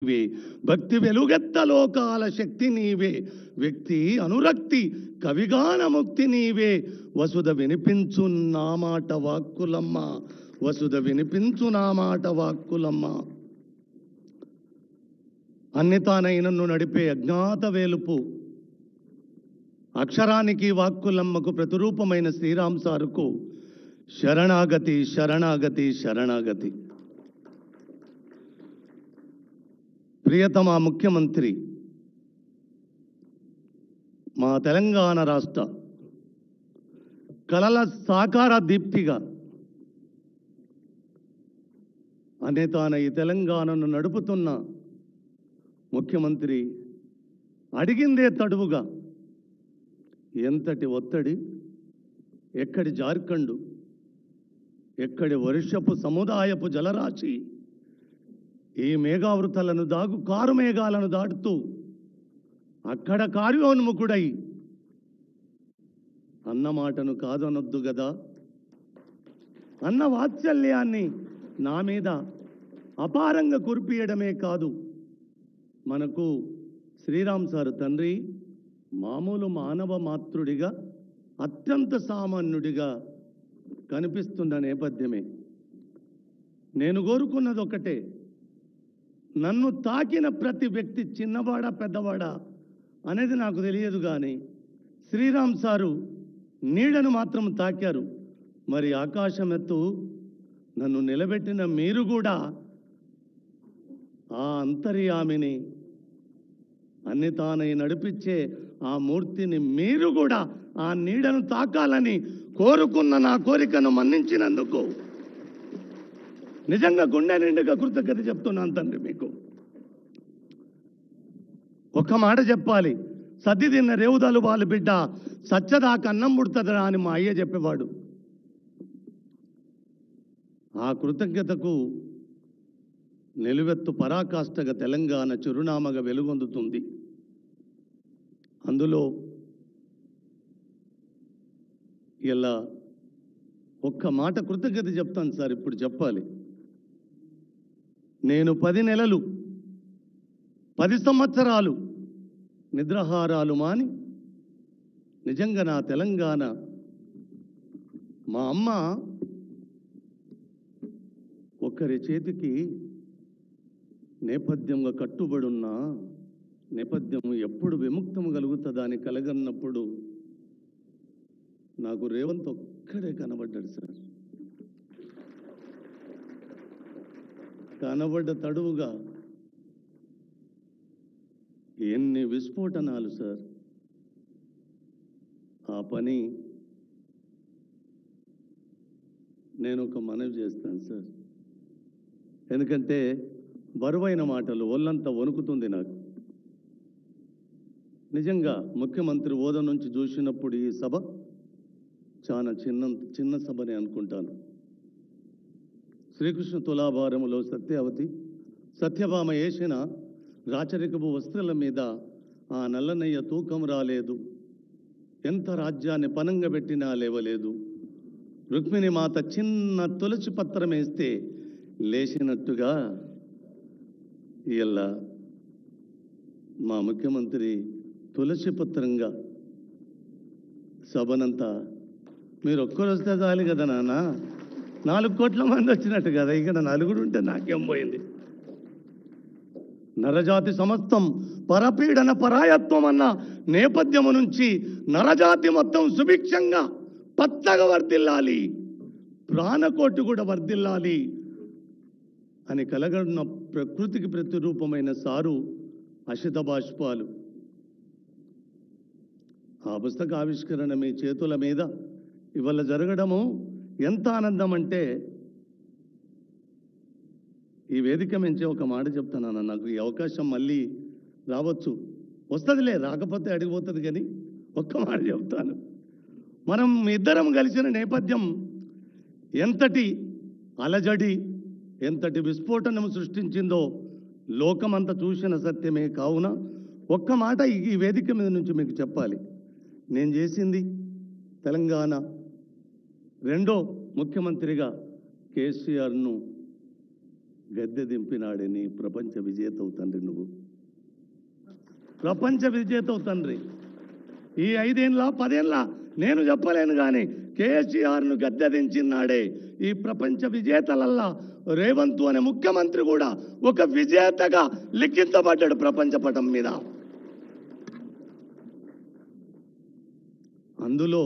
నీవే భక్తి వెలుగెత్త లోకాల శక్తి నీవే వ్యక్తి అనురక్తి కవిగాన ముక్తి నీవే వసుధ వినిపించు నా మాట వాక్కులమ్మ వసుధ వినిపించు నా మాట వాక్కులమ్మ అన్నితానైనను నడిపే అజ్ఞాత వేలుపు అక్షరానికి వాక్కులమ్మకు ప్రతిరూపమైన శ్రీరామ్ సారుకు శరణాగతి శరణాగతి శరణాగతి. ప్రియతమ ముఖ్యమంత్రి, మా తెలంగాణ రాష్ట్ర కలల సాకార దీప్తిగా అనేతాన ఈ తెలంగాణను నడుపుతున్న ముఖ్యమంత్రి అడిగిందే తడువుగా ఎంతటి ఒత్తిడి, ఎక్కడి జార్ఖండ్, ఎక్కడి వర్షపు సముదాయపు జలరాశి ఈ మేఘావృతలను కారు మేఘాలను దాటుతూ అక్కడ కార్యోన్ముఖుడై అన్న మాటను కాదనొద్దు గదా, అన్న వాత్సల్యాన్ని నా మీద అపారంగా కురిపియడమే కాదు, మనకు శ్రీరామ్ సార్ తండ్రి మామూలు మానవ మాతృడిగా అత్యంత సామాన్యుడిగా కనిపిస్తున్న నేపథ్యమే. నేను కోరుకున్నది ఒకటే, నన్ను తాకిన ప్రతి వ్యక్తి చిన్నవాడా పెద్దవాడా అనేది నాకు తెలియదు, కానీ శ్రీరామ్ సారు నీడను మాత్రం తాకారు. మరి ఆకాశం ఎత్తు నన్ను నిలబెట్టిన మీరు కూడా ఆ అంతర్యామిని అన్ని తానై నడిపించే ఆ మూర్తిని మీరు కూడా ఆ నీడను తాకాలని కోరుకున్న నా కోరికను మన్నించినందుకు నిజంగా గుండె నిండుగా కృతజ్ఞత చెప్తున్నాను తండ్రి. మీకు ఒక్క మాట చెప్పాలి, సద్ది తిన్న రేవుదలు వాళ్ళ బిడ్డ సచ్చదాకా అన్నం పుడుతుందిరా అని మా అయ్య చెప్పేవాడు. ఆ కృతజ్ఞతకు నిలువెత్తు పరాకాష్ఠగా తెలంగాణ చిరునామగా వెలుగొందుతుంది. అందులో ఇలా ఒక్క మాట కృతజ్ఞత చెప్తాను సార్, ఇప్పుడు చెప్పాలి. నేను 10 నెలలు 10 సంవత్సరాలు నిద్రాహారాలు మాని నిజంగా నా తెలంగాణ మా అమ్మ ఒకరి చేతికి నేపథ్యంగా కట్టుబడున్న నేపథ్యం ఎప్పుడు విముక్తం కలుగుతుందా అని కలగన్నప్పుడు నాకు రేవంత్ ఒక్కడే కనబడ్డాడు సార్. కనబడ్డ తడువుగా ఎన్ని విస్ఫోటనాలు సార్. ఆ పని నేను ఒక మనవి చేస్తాను సార్, ఎందుకంటే బరువైన మాటలు ఒళ్ళంతా వణుకుతుంది నాకు. నిజంగా ముఖ్యమంత్రి హోదా నుంచి చూసినప్పుడు ఈ సభ చాలా చిన్న సభనే అనుకుంటాను. శ్రీకృష్ణ తులాభారములో సత్యావతి సత్యభామ వేసిన రాచరికపు వస్త్రాల మీద ఆ నల్లనయ్య తూకం రాలేదు, ఎంత రాజ్యాన్ని పనంగా పెట్టినా లేవలేదు. రుక్మిణి మాత చిన్న తులసి పత్రం వేస్తే లేచినట్టుగా ఇలా మా ముఖ్యమంత్రి తులసి పత్రంగా సభనంతా మీరు ఒక్కరు వస్తే చాలు కదా నాన్న, 4 కోట్ల మంది వచ్చినట్టు కదా, ఇక్కడ 4 ఉంటే నాకేం పోయింది. నరజాతి సమస్తం పరపీడన పరాయత్వం అన్న నేపథ్యము నుంచి నరజాతి మొత్తం సుభిక్షంగా పచ్చగా వర్ధిల్లాలి, ప్రాణకోటి కూడా వర్ధిల్లాలి అని కలగడున్న ప్రకృతికి ప్రతిరూపమైన సారు అశిత బాష్పాలు. ఆ పుస్తక ఆవిష్కరణ మీ చేతుల మీద ఇవాళ జరగడము ఎంత ఆనందం అంటే, ఈ వేదిక మించి ఒక మాట చెప్తానన్న, నాకు ఈ అవకాశం మళ్ళీ రావచ్చు, వస్తుందిలే, రాకపోతే అడిగిపోతుంది, కానీ ఒక్క మాట చెప్తాను. మనం ఇద్దరం కలిసిన నేపథ్యం ఎంతటి అలజడి, ఎంతటి విస్ఫోటనం సృష్టించిందో లోకమంతా చూసిన సత్యమే. కావున ఒక్క మాట ఈ వేదిక మీద నుంచి మీకు చెప్పాలి. నేను చేసింది తెలంగాణ రెండో ముఖ్యమంత్రిగా కేసీఆర్ను గద్దె దింపినాడే నీ ప్రపంచ విజేతవు తండ్రి. నువ్వు ప్రపంచ విజేతవు తండ్రి. ఈ 5 ఏళ్ళ 10 ఏళ్ళ నేను చెప్పలేను కానీ కేసీఆర్ను గద్దె దించినాడే ఈ ప్రపంచ విజేతలల్లా రేవంత్ అనే ముఖ్యమంత్రి కూడా ఒక విజేతగా లిఖించబడ్డాడు ప్రపంచ పటం మీద. అందులో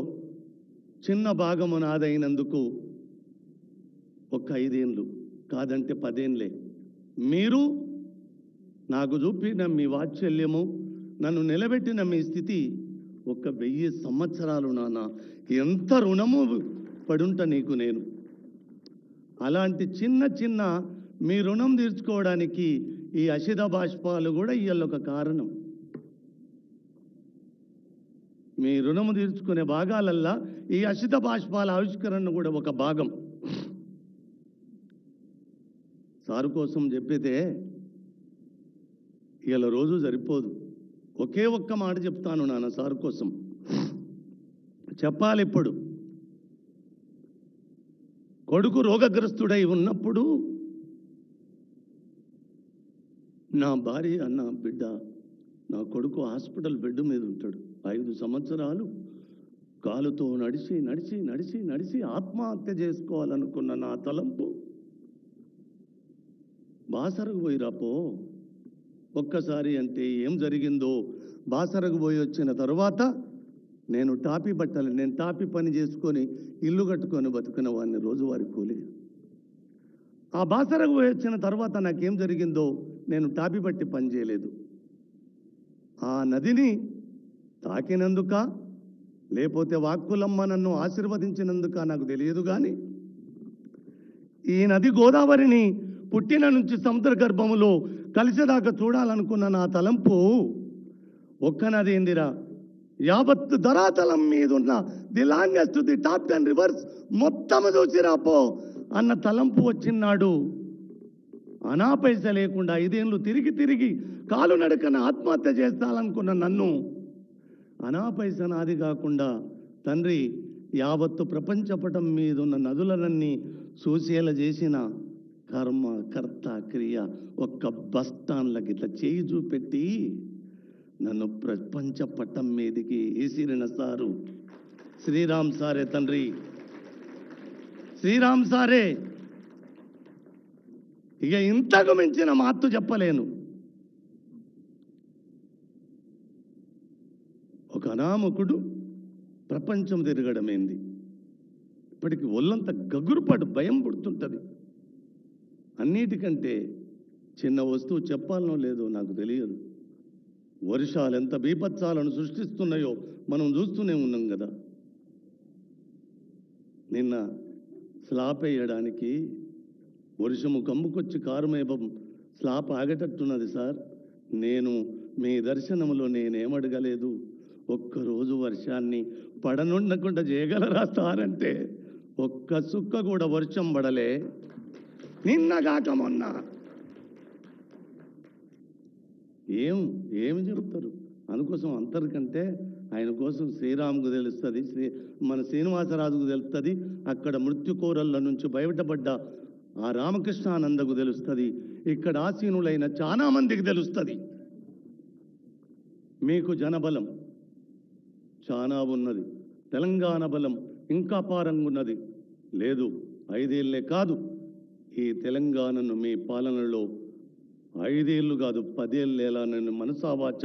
చిన్న భాగము నాదైనందుకు ఒక 5 ఏళ్ళు కాదంటే 10 ఏళ్ళే. మీరు నాకు చూపిన మీ వాత్సల్యము, నన్ను నిలబెట్టిన మీ స్థితి 1000 సంవత్సరాలు నాన్న. ఎంత రుణము పడుంట నీకు నేను. అలాంటి చిన్న చిన్న మీ రుణం తీర్చుకోవడానికి ఈ అశిత బాష్పాలు కూడా ఇవాళ ఒక కారణం. మీ రుణము తీర్చుకునే భాగాలల్లా ఈ అశిత బాష్పాల ఆవిష్కరణ కూడా ఒక భాగం. సారు కోసం చెప్పితే ఇవాళ రోజు సరిపోదు. ఒకే ఒక్క మాట చెప్తాను నాన్న సారు కోసం చెప్పాలి. ఇప్పుడు కొడుకు రోగగ్రస్తుడై ఉన్నప్పుడు నా భార్య అన్న బిడ్డ నా కొడుకు హాస్పిటల్ బెడ్ మీద ఉంటాడు. 5 సంవత్సరాలు కాలుతో నడిచి నడిచి నడిచి నడిచి ఆత్మహత్య చేసుకోవాలనుకున్న నా తలంపు బాసరకు పోయి రాపో ఒక్కసారి అంటే ఏం జరిగిందో. బాసరకు పోయి వచ్చిన తర్వాత నేను టాపీ పని చేసుకొని ఇల్లు కట్టుకొని బతుకున్న వాడిని, రోజువారి కూలి. ఆ బాసరకు పోయి వచ్చిన తర్వాత నాకేం జరిగిందో నేను టాపీ పట్టి పని చేయలేదు. ఆ నదిని తాకినందుక లేకపోతే వాక్కులమ్మ నన్ను ఆశీర్వదించినందుక నాకు తెలియదు కానీ ఈ నది గోదావరిని పుట్టిన నుంచి సముద్ర గర్భములో కలిసేదాకా చూడాలనుకున్న నా తలంపు ఒక్క నది ఏందిరా, యావత్తు ధరాతలం మీద ఉన్న the longest the top 10 reverse మొత్తం చూసిరాపో అన్న తలంపు వచ్చినాడు. అనాపైస లేకుండా 5 ఏళ్ళు తిరిగి తిరిగి కాలు నడకన ఆత్మహత్య చేస్తాలనుకున్న నన్ను అనాపైస నాది కాకుండా తండ్రి యావత్తు ప్రపంచపటం మీద ఉన్న నదులనన్నీ చూసేలా చేసిన కర్మ కర్త క్రియ ఒక్క బస్టాండ్లకి ఇట్లా చేయి చూపెట్టి నన్ను ప్రపంచ పట్టం మీదికి వేసిరిన సారు శ్రీరామ్ సారే తండ్రి, శ్రీరామ్ సారే. ఇక ఇంతకు మించిన మాత్తు చెప్పలేను. ఒక అనామకుడు ప్రపంచం తిరగడమేంది, ఇప్పటికి ఒళ్ళంతా గగురుపాటు భయం పుడుతుంటుంది. అన్నిటికంటే చిన్న వస్తువు చెప్పాలనో లేదో నాకు తెలియదు. వర్షాలు ఎంత బీభత్సాలను సృష్టిస్తున్నాయో మనం చూస్తూనే ఉన్నాం కదా. నిన్న స్లాబ్ వేయడానికి వర్షము కమ్ముకొచ్చి కారుమేపం స్లాబ్ ఆగేటట్టున్నది సార్. నేను మీ దర్శనంలో నేనేమడగలేదు, ఒక్కరోజు వర్షాన్ని పడనుండకుండా చేయగలరా సార్ అంటే ఒక్క సుక్క కూడా వర్షం పడలే. నిన్నగాక మొన్న ఏమి చెప్తారు. అందుకోసం అంతరికంటే ఆయన కోసం శ్రీరాముకు తెలుస్తుంది, మన శ్రీనివాసరాజుకు తెలుస్తుంది, అక్కడ మృత్యుకోరళ్ళ నుంచి బయటపడ్డ ఆ రామకృష్ణానందకు తెలుస్తుంది, ఇక్కడ ఆసీనులైన చాలా మందికి తెలుస్తుంది. మీకు జనబలం చాలా ఉన్నది, తెలంగాణ బలం ఇంకా అపారంగా ఉన్నది. లేదు 5 ఏళ్ళే కాదు, ఈ తెలంగాణను మీ పాలనలో 5 ఏళ్ళు కాదు 10 ఏళ్ళేలా నేను మనసావాచ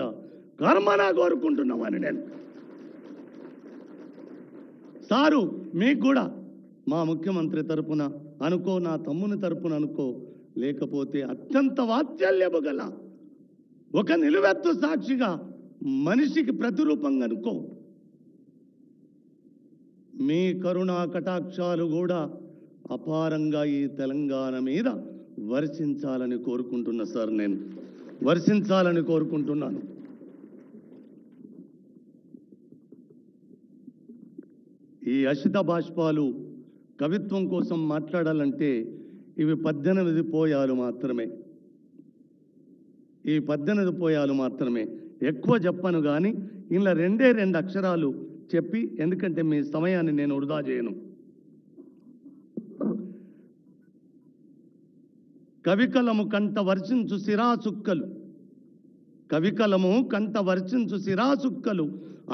కర్మనా కోరుకుంటున్నామని నేను. సారు మీకు కూడా మా ముఖ్యమంత్రి తరపున అనుకో, నా తమ్ముని తరపున అనుకో, లేకపోతే అత్యంత వాత్సల్యము గల ఒక నిలువెత్తు సాక్షిగా మనిషికి ప్రతిరూపంగా అనుకో, మీ కరుణా కటాక్షాలు కూడా అపారంగా ఈ తెలంగాణ మీద వర్షించాలని కోరుకుంటున్నా సార్. నేను వర్షించాలని కోరుకుంటున్నాను. ఈ అశిత బాష్పాలు కవిత్వం కోసం మాట్లాడాలంటే ఇవి 18 పోయాలు మాత్రమే. ఈ 18 పోయాలు మాత్రమే, ఎక్కువ చెప్పను కానీ ఇలా 2 అక్షరాలు చెప్పి, ఎందుకంటే మీ సమయాన్ని నేను వృధా చేయను. కవికలము కంట వర్షించు సిరాసుక్కలు, కవికలము కంట వర్షించు సిరాసుక్కలు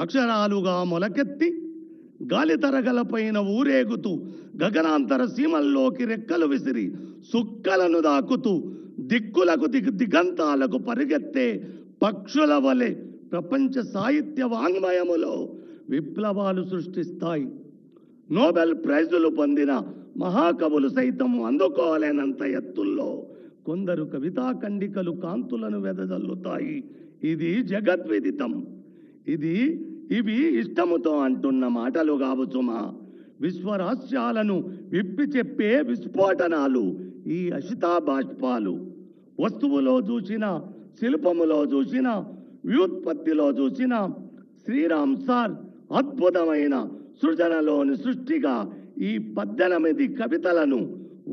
అక్షరాలుగా మొలకెత్తి గాలి తరగలపైన ఊరేగుతూ గగనాంతర సీమల్లోకి రెక్కలు విసిరి సుక్కలను దాకుతూ దిక్కులకు దిగంతాలకు పరిగెత్తే పక్షుల వలె ప్రపంచ సాహిత్య వాంగ్మయములో విప్లవాలు సృష్టిస్తాయి. నోబెల్ ప్రైజులు పొందిన మహాకవులు సైతం అందుకోలేనంత ఎత్తుల్లో కొందరు కవితా ఖండికలు కాంతులను వెదజల్లుతాయి. ఇది జగద్విదితం. ఇవి ఇష్టముతో అంటున్న మాటలు కావచ్చుమా, విశ్వరహస్యాలను విప్పి చెప్పే విస్ఫోటనాలు, ఈ అశితా బాష్పాలు. వస్తువులో చూసిన, శిల్పములో చూసిన, వ్యుత్పత్తిలో చూసిన శ్రీరామ్ సార్ అద్భుతమైన సృజనలోని సృష్టిగా ఈ 18 కవితలను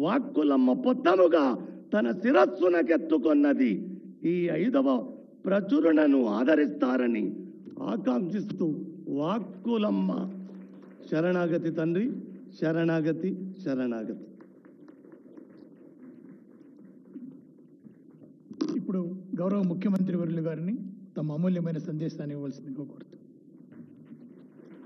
వాక్కులమ్మ పొత్తముగా తన శిరస్సునకెత్తుకొన్నది. ఈ 5వ ప్రచురణను ఆదరిస్తారని ఆకాంక్షిస్తూ వాక్కులమ్మ. శరణాగతి తండ్రి, శరణాగతి, శరణాగతి. ఇప్పుడు గౌరవ ముఖ్యమంత్రి వర్యులు గారిని తమ అమూల్యమైన సందేశాన్ని ఇవ్వాల్సిందిగా కోరుతున్నాను.